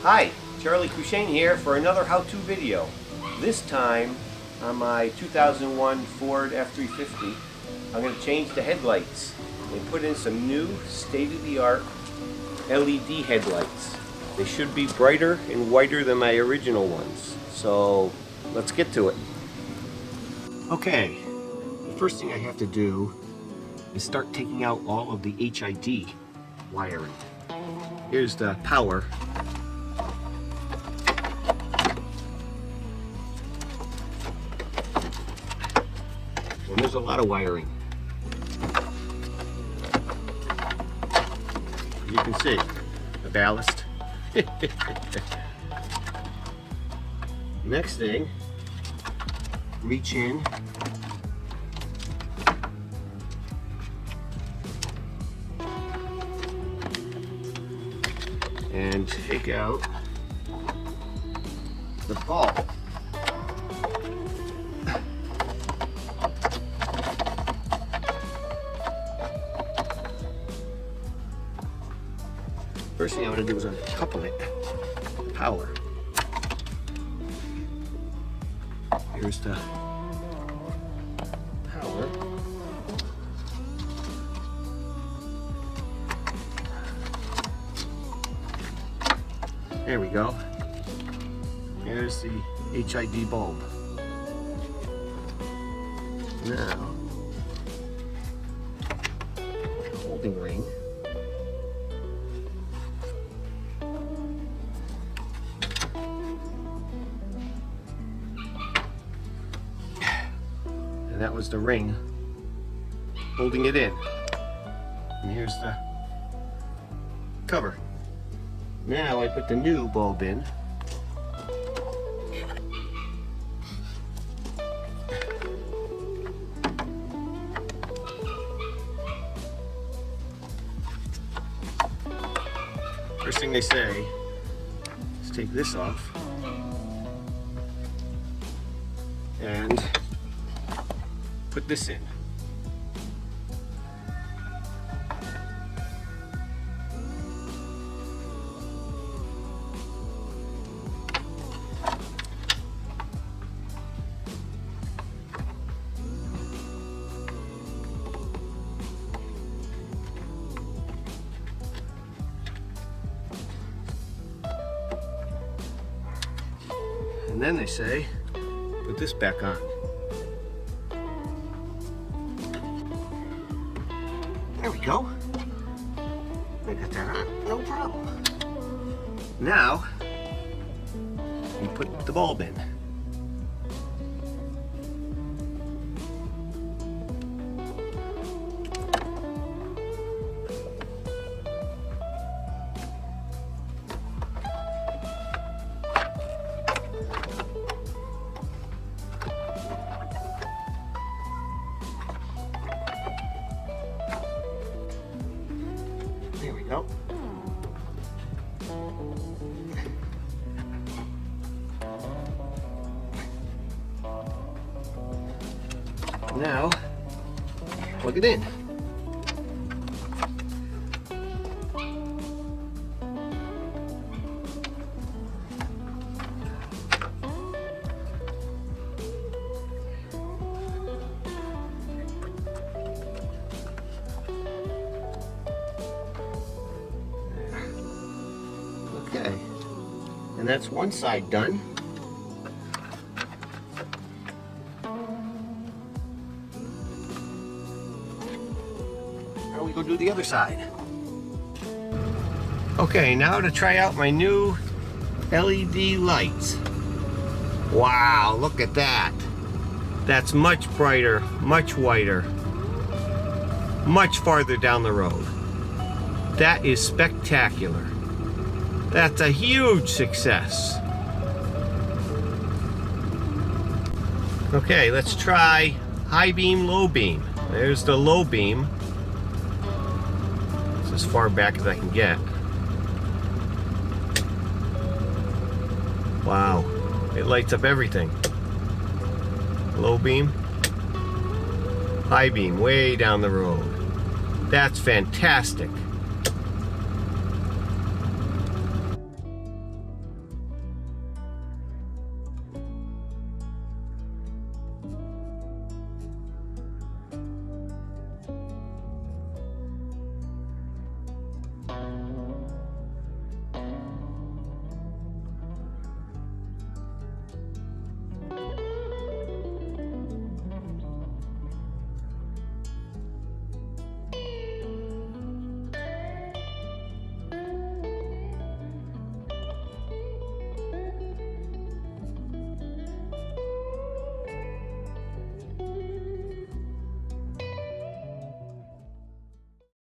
Hi, Charlie Cushane here for another how-to video. This time on my 2001 Ford F350, I'm going to change the headlights and put in some new state-of-the-art LED headlights. They should be brighter and whiter than my original ones. So let's get to it. Okay, the first thing I have to do is start taking out all of the HID wiring. Here's the power. And there's a lot of wiring. As you can see, the ballast. Next thing, reach in and take out the bulb. First thing I'm going to do is uncouple it. Power. Here's the power. There we go. Here's the HID bulb. Now, holding ring. And that was the ring holding it in. And here's the cover. Now I put the new bulb in. First thing they say is take this off and put this in. And then they say, put this back on. There we go. I got that on, no problem. Now, you put the bulb in. There we go. Now, plug it in. Okay, and that's one side done. Now we go do the other side. Okay, now to try out my new LED lights. Wow, look at that. That's much brighter, much whiter, much farther down the road. That is spectacular. That's a huge success. Okay, let's try high beam, low beam. There's the low beam. It's as far back as I can get. Wow, it lights up everything. Low beam, high beam, way down the road. That's fantastic.